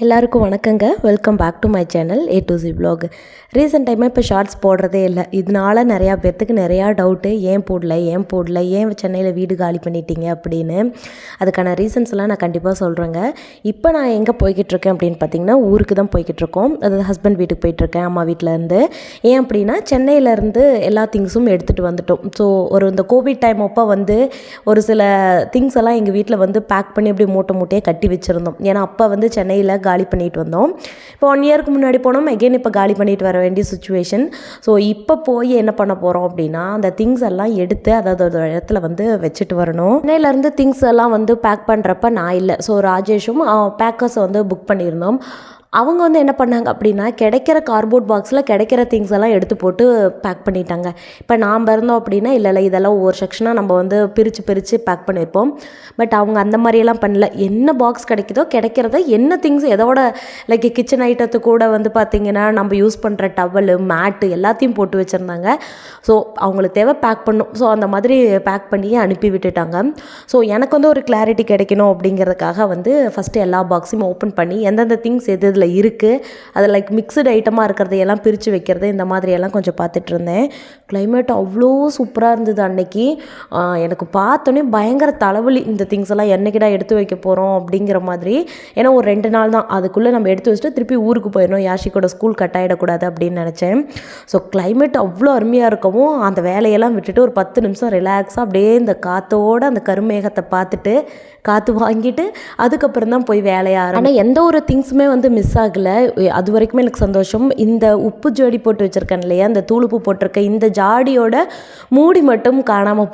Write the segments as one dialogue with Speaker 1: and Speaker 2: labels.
Speaker 1: எல்லாருக்கும் வணக்கங்க. Welcome back to my channel A to Z vlog. Recent டைமாக இப்போ ஷார்ட்ஸ் போடுறதே இல்லை. இதனால நிறையா பேர்த்துக்கு நிறையா டவுட்டு, ஏன் போடல, ஏன் சென்னையில் வீடு காலி பண்ணிட்டீங்க அப்படின்னு. அதுக்கான ரீசன்ஸ்லாம் நான் கண்டிப்பாக சொல்கிறேங்க. இப்போ நான் எங்கே போய்கிட்டுருக்கேன் அப்படின்னு பார்த்தீங்கன்னா, ஊருக்கு தான் போய்கிட்டுருக்கோம். அதாவது ஹஸ்பண்ட் வீட்டுக்கு போயிட்டுருக்கேன், அம்மா வீட்டிலேருந்து. ஏன் அப்படின்னா சென்னையிலேருந்து எல்லா திங்ஸும் எடுத்துகிட்டு வந்துட்டோம். ஸோ இந்த கோவிட் டைம் அப்போ ஒரு சில திங்ஸ் எல்லாம் எங்கள் வீட்டில் பேக் பண்ணி அப்படி மூட்டையாக கட்டி வச்சுருந்தோம். ஏன்னா அப்போ சென்னையில் காலி பண்ணிட்டு வந்தோம். இப்போ 1 இயருக்கு முன்னாடி போனோம், எகெயின் இப்போ காலி பண்ணிட்டு வர வேண்டிய சுச்சுவேஷன். ஸோ இப்போ போய் என்ன பண்ண போகிறோம் அப்படின்னா, அந்த திங்ஸ் எல்லாம் எடுத்து அதாவது ஒரு இடத்துல வச்சுட்டு வரணும். சென்னையிலேருந்து திங்ஸ் எல்லாம் பேக் பண்ணுறப்ப நான் இல்லை. ஸோ ராஜேஷும் பேக்கர்ஸை புக் பண்ணியிருந்தோம். அவங்க என்ன பண்ணாங்க அப்படின்னா, கிடைக்கிற கார்ட்போர்ட் பாக்ஸில் கிடைக்கிற திங்ஸ் எல்லாம் எடுத்து போட்டு பேக் பண்ணிட்டாங்க. இப்போ நாம் இருந்தோம் அப்படின்னா இல்லை இதெல்லாம் ஒவ்வொரு செக்ஷனாக நம்ம பிரித்து பேக் பண்ணியிருப்போம். பட் அவங்க அந்த மாதிரியெல்லாம் பண்ணல. என்ன பாக்ஸ் கிடைக்குதோ கிடைக்கிறத என்ன திங்ஸ் எதோட லைக் கிச்சன் ஐட்டத்து கூட பார்த்திங்கன்னா நம்ம யூஸ் பண்ணுற டவலு, மேட்டு எல்லாத்தையும் போட்டு வச்சுருந்தாங்க. ஸோ அவங்களுக்கு தேவை பேக் பண்ணும். ஸோ அந்த மாதிரி பேக் பண்ணி அனுப்பி விட்டுட்டாங்க. ஸோ எனக்கு ஒரு கிளாரிட்டி கிடைக்கணும் அப்படிங்கிறதுக்காக ஃபஸ்ட்டு எல்லா பாக்ஸையும் ஓப்பன் பண்ணி எந்தெந்த திங்ஸ் எது இருக்குது, அது லைக் மிக்சடு ஐட்டமாக இருக்கிறதையெல்லாம் பிரித்து வைக்கிறது, இந்த மாதிரியெல்லாம் கொஞ்சம் பார்த்துட்டு இருந்தேன். கிளைமேட் அவ்வளோ சூப்பராக இருந்தது அன்னைக்கு. எனக்கு பார்த்தோன்னே பயங்கர தலைவலி. இந்த திங்ஸ் எல்லாம் என்னைக்கிடா எடுத்து வைக்க போகிறோம் அப்படிங்கிற மாதிரி. ஏன்னா ஒரு 2 நாள் தான், அதுக்குள்ளே நம்ம எடுத்து வச்சுட்டு திருப்பி ஊருக்கு போயிடணும், யாஷிக்கோட ஸ்கூல் கட் ஆகிடக்கூடாது அப்படின்னு நினச்சேன். ஸோ கிளைமேட் அவ்வளோ அருமையாக இருக்கவும் அந்த வேலையெல்லாம் விட்டுட்டு ஒரு 10 நிமிஷம் ரிலாக்ஸாக அப்படியே இந்த காற்றோடு அந்த கருமேகத்தை பார்த்துட்டு காற்று வாங்கிட்டு அதுக்கப்புறம் தான் போய் வேலையாக. ஆனால் எந்த ஒரு திங்ஸுமே மிஸ் ஆகலை. அது வரைக்குமே எனக்கு சந்தோஷம். இந்த உப்பு ஜாடி போட்டு வச்சுருக்கேன் இல்லையா, இந்த தூளுப்பு போட்டிருக்கேன், இந்த ஜாடியோட மூடி மட்டும் காணாமல்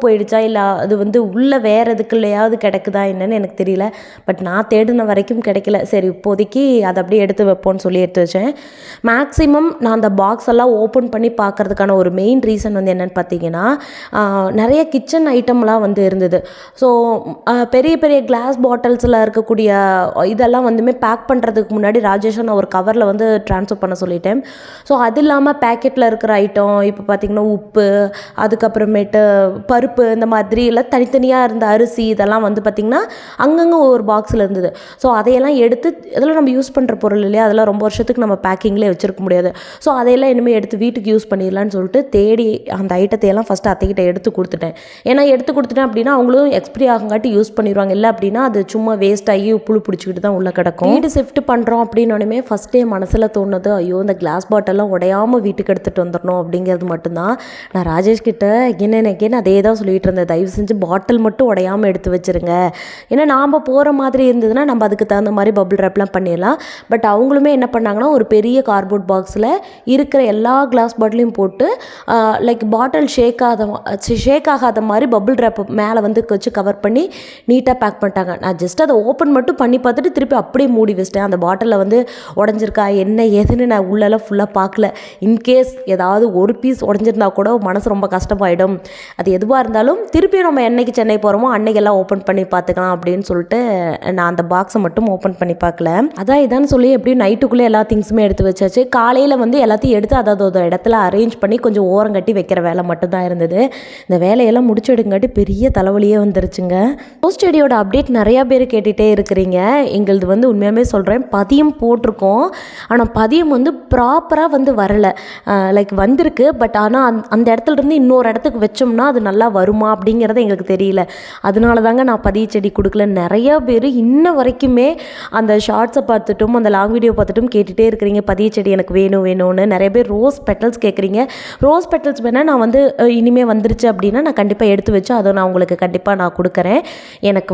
Speaker 1: போயிடுச்சா இல்லை அது உள்ளே வேறு எதுக்குள்ளையாவது கிடைக்குதா என்னன்னு எனக்கு தெரியல. பட் நான் தேடின வரைக்கும் கிடைக்கல. சரி இப்போதைக்கு அதை அப்படியே எடுத்து வைப்போன்னு சொல்லி எடுத்து வச்சேன். மேக்ஸிமம் நான் அந்த பாக்ஸ் எல்லாம் ஓப்பன் பண்ணி பார்க்குறதுக்கான ஒரு மெயின் ரீசன் என்னென்னு பார்த்தீங்கன்னா, நிறைய கிச்சன் ஐட்டம்லாம் இருந்தது. ஸோ பெரிய பெரிய கிளாஸ் பாட்டில்ஸில் இருக்கக்கூடிய இதெல்லாம் பேக் பண்ணுறதுக்கு முன்னாடி ராஜேஷை நான் ஒரு கவரில் ட்ரான்ஸ்ஃபர் பண்ண சொல்லிட்டேன். ஸோ அது இல்லாமல் பேக்கெட்டில் இருக்கிற ஐட்டம் இப்போ பார்த்திங்கன்னா உப்பு, அதுக்கப்புறமேட்டு பருப்பு, இந்த மாதிரி எல்லாம் தனித்தனியாக இருந்த அரிசி இதெல்லாம் பார்த்திங்கன்னா அங்கங்கே ஒரு பாக்ஸில் இருந்தது. ஸோ அதையெல்லாம் எடுத்து இதெல்லாம் நம்ம யூஸ் பண்ணுற பொருள் இல்லையா, அதெல்லாம் ரொம்ப வருஷத்துக்கு நம்ம பேக்கிங்லேயே வச்சுருக்க முடியாது. ஸோ அதையெல்லாம் இனிமேல் எடுத்து வீட்டுக்கு யூஸ் பண்ணிடலான்னு சொல்லிட்டு தேடி அந்த ஐட்டத்தையெல்லாம் ஃபஸ்ட்டு அத்தைக்கிட்ட எடுத்து கொடுத்துட்டேன். ஏன்னா எடுத்து கொடுத்துட்டேன் அப்படின்னா அவங்களும் எக்ஸ்பிரி ஆகுங்காட்டி யூஸ் பண்ணிடுவாங்க. இல்லை அப்படின்னா அது சும்மா வேஸ்ட் ஆகி புழு பிடிச்சிக்கிட்டு தான் உள்ளே கிடக்கும். வீடு ஷிஃப்ட் பண்ணுறோம் அப்படின்னோடனே ஃபஸ்ட்டே மனசில் தோணுது, ஐயோ இந்த கிளாஸ் பாட்டிலாம் உடையாமல் வீட்டுக்கு எடுத்துகிட்டு வந்துடணும் அப்படிங்கிறது மட்டும்தான். நான் ராஜேஷ் கிட்ட எகெயின் அதே தான் சொல்லிகிட்டு இருந்தேன், தயவு செஞ்சு பாட்டில் மட்டும் உடையாமல் எடுத்து வச்சுருங்க. ஏன்னா நாம் போகிற மாதிரி இருந்ததுன்னா நம்ம அதுக்கு தகுந்த மாதிரி பபிள் ரேப்லாம் பண்ணிடலாம். பட் அவங்களுமே என்ன பண்ணாங்கன்னா, ஒரு பெரிய கார்ட்போர்ட் பாக்ஸில் இருக்கிற எல்லா கிளாஸ் பாட்டிலையும் போட்டு லைக் பாட்டில் ஷேக் ஆகாத மாதிரி பபிள் ரேப் மேலே வச்சு கவர் பண்ணி நீட்டாக பேக் பண்ணிட்டாங்க. நான் ஜஸ்ட் அதை ஓப்பன் மட்டும் பண்ணி பார்த்துட்டு திருப்பி அப்படியே மூடி வச்சிட்டேன். அந்த பாட்டிலில் உடஞ்சிருக்கா என்ன ஏதுன்னு நான் உள்ளெல்லாம் ஃபுல்லாக பார்க்கல. இன்கேஸ் ஏதாவது ஒரு பீஸ் உடஞ்சிருந்தா கூட மனசு ரொம்ப கஷ்டமாயிடும். அது எதுவாக இருந்தாலும் திருப்பி நம்ம என்னைக்கு சென்னை போகிறோமோ அன்னைக்கெல்லாம் ஓப்பன் பண்ணி பார்த்துக்கலாம் அப்படின்னு சொல்லிட்டு நான் அந்த பாக்ஸை மட்டும் ஓப்பன் பண்ணி பார்க்கல. அதான் இதான்னு சொல்லி எப்படியும் நைட்டுக்குள்ளே எல்லா திங்ஸுமே எடுத்து வச்சாச்சு. காலையில் எல்லாத்தையும் எடுத்து அதாவது இடத்துல அரேஞ்ச் பண்ணி கொஞ்சம் ஓரம் கட்டி வைக்கிற வேலை மட்டும்தான் இருந்தது. இந்த வேலையெல்லாம் முடிச்செடுங்காட்டி பெரிய தலைவலியே வந்துருச்சுங்க. ரோஸ் செடியோட அப்டேட் நிறையா பேர் கேட்டுகிட்டே இருக்கிறீங்க. எங்களது உண்மையாலுமே சொல்கிறேன், பதியம் போட்டிருக்கோம். ஆனால் பதியம் ப்ராப்பராக வரலை. லைக் வந்திருக்கு, பட் ஆனால் அந்த இடத்துலேருந்து இன்னொரு இடத்துக்கு வச்சோம்னா அது நல்லா வருமா அப்படிங்கிறது எங்களுக்கு தெரியல. அதனால தாங்க நான் பதிய செடி கொடுக்கல. நிறையா பேர் இன்ன வரைக்குமே அந்த ஷார்ட்ஸை பார்த்துட்டும் அந்த லாங் வீடியோ பார்த்துட்டும் கேட்டுகிட்டே இருக்கிறீங்க, பதிய செடி எனக்கு வேணும்னு. நிறைய பேர் ரோஸ் பெட்டல்ஸ் கேட்குறீங்க. ரோஸ் பெட்டல்ஸ் வேணால் நான் இனிமேல் வந்துருச்சு அப்படின்னா நான் கண்டிப்பாக எடுத்து வச்சு அதை நான் உங்களுக்கு கண்டிப்பாக நான் கொடுக்குறேன். எனக்கு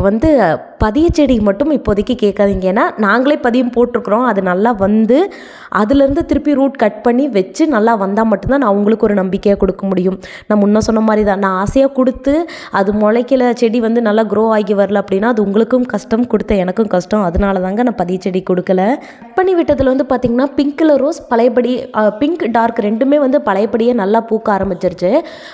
Speaker 1: பதிய செடி மட்டும் இப்போதைக்கு கேட்காதீங்க. ஏன்னா நாங்களே பதியம் போட்டிருக்கிறோம். அது நல்லா அதுலேருந்து திருப்பி ரூட் கட் பண்ணி வச்சு நல்லா வந்தால் மட்டும்தான் நான் உங்களுக்கு ஒரு நம்பிக்கையாக கொடுக்க முடியும். நான் முன்ன சொன்ன மாதிரி தான், நான் ஆசையாக கொடுத்து அது முளைக்கல செடி நல்லா க்ரோ ஆகி வரல அப்படின்னா அது உங்களுக்கும் கஷ்டம், கொடுத்த எனக்கும் கஷ்டம். அதனால தாங்க நான் பதிய செடி கொடுக்கல. கட் பண்ணி விட்டதில் பார்த்திங்கன்னா பிங்க் கலர் ரோஸ் பழையபடி, பிங்க் டார்க் ரெண்டுமே பழையபடியே நல்லா பூக்க ஆரம்பிச்சிருச்சு.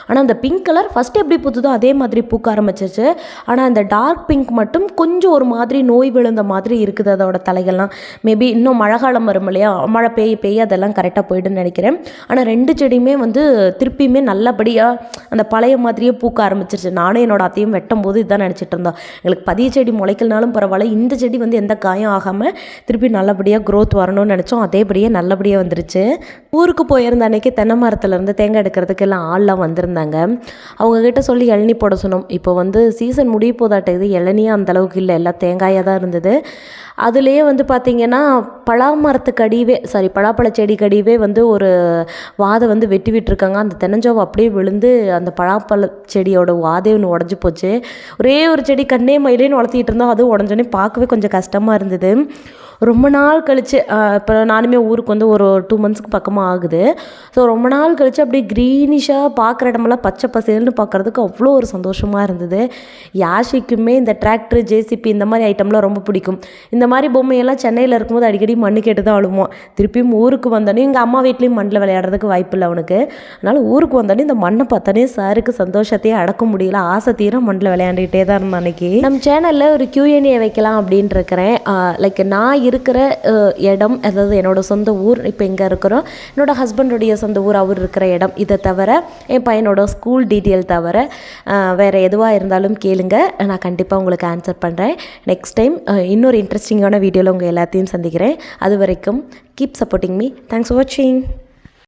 Speaker 1: ஆனால் அந்த பிங்க் கலர் ஃபஸ்ட்டு எப்படி பூத்துதோ அதே மாதிரி பூக்க ஆரம்பிச்சிருச்சு. ஆனால் அந்த டார்க் பிங்க் மட்டும் கொஞ்சம் ஒரு மாதிரி நோய் விழுந்த மாதிரி இருக்குது அதோட தலைகள்லாம். மேபி இன்னும் மழை காலம் வரும் இல்லையா, மழை மழை பெய்ய அதெல்லாம் கரெக்டாக போய்டுன்னு நினைக்கிறேன். ஆனால் 2 செடியுமே வந்து திருப்பியுமே நல்லபடியாக அந்த பழைய மாதிரியே பூக்க ஆரம்பிச்சிருச்சு. நானும் என்னோட அத்தையும் வெட்டும் போது இதுதான் நினச்சிட்டு இருந்தோம், எங்களுக்கு பதிய செடி முளைக்கலனாலும் பரவாயில்ல, இந்த செடி வந்து எந்த காயம் ஆகாமல் திருப்பி நல்லபடியாக க்ரோத் வரணும்னு நினச்சோம். அதேபடியே நல்லபடியாக வந்துருச்சு. ஊருக்கு போயிருந்த அன்றைக்கி தென்னை மரத்துலேருந்து தேங்காய் எடுக்கிறதுக்கு எல்லாம் ஆள்லாம் வந்திருந்தாங்க. அவங்கக்கிட்ட சொல்லி இளநீ போட சொன்னோம். இப்போ வந்து சீசன் முடிய போதாட்டது, இளநியாக அந்தளவுக்கு இல்லை, எல்லாம் தேங்காயாக தான் இருந்தது. அதுலேயே வந்து பார்த்திங்கன்னா பலாப்பழ செடிக்கடியே வந்து ஒரு வாதை வந்து வெட்டி விட்டுருக்காங்க. அந்த தென்னஞ்சோவை அப்படியே விழுந்து அந்த பலாப்பழ செடியோட வாதே ஒன்று உடஞ்சி போச்சு. ஒரே ஒரு செடி கண்ணே மயிலேன்னு வளர்த்திட்டு இருந்தோம், அதுவும் உடஞ்சோடனே பார்க்கவே கொஞ்சம் கஷ்டமாக இருந்தது. ரொம்ப நாள் கழித்து இப்போ நானுமே ஊருக்கு வந்து ஒரு 2 மந்த்ஸ்க்கு பக்கமாக ஆகுது. ஸோ ரொம்ப நாள் கழித்து அப்படியே க்ரீனிஷாக பார்க்குற இடமெல்லாம் பச்சை பசேல்னு பார்க்குறதுக்கு அவ்வளோ ஒரு சந்தோஷமாக இருந்தது. யாஷிக்குமே இந்த டிராக்டர், ஜேசிபி இந்த மாதிரி ஐட்டம்லாம் ரொம்ப பிடிக்கும். இந்த மாதிரி பொம்மையெல்லாம் சென்னையில் இருக்கும்போது அடிக்கடி மண்ணு கேட்டு தான் அழுவோம். திருப்பியும் ஊருக்கு வந்தோடனே எங்கள் அம்மா வீட்லேயும் மண்ணில் விளையாடுறதுக்கு வாய்ப்பு இல்லை அவனுக்கு. அதனால் ஊருக்கு வந்தோடனே இந்த மண்ணை பார்த்தோன்னே சாருக்கு சந்தோஷத்தையே அடக்க முடியல, ஆசை தீர மண்ணில் விளையாண்டுக்கிட்டே தான் இருந்தேன். அன்றைக்கி நம்ம சேனலில் ஒரு Q&A வைக்கலாம் அப்படின்ட்டு இருக்கிறேன். லைக் நான் இருக்கிற இடம், அதாவது என்னோடய சொந்த ஊர், இப்போ எங்கே இருக்கிறோம், என்னோடய ஹஸ்பண்டுடைய சொந்த ஊர், அவர் இருக்கிற இடம், இதை தவிர என் பையனோட ஸ்கூல் டீட்டெயில் தவிர வேறு எதுவாக இருந்தாலும் கேளுங்க, நான் கண்டிப்பாக உங்களுக்கு ஆன்சர் பண்ணுறேன். நெக்ஸ்ட் டைம் இன்னொரு இன்ட்ரெஸ்டிங்கான வீடியோவில் உங்கள் எல்லாத்தையும் சந்திக்கிறேன். அது வரைக்கும் keep supporting me. Thanks for வாட்சிங்.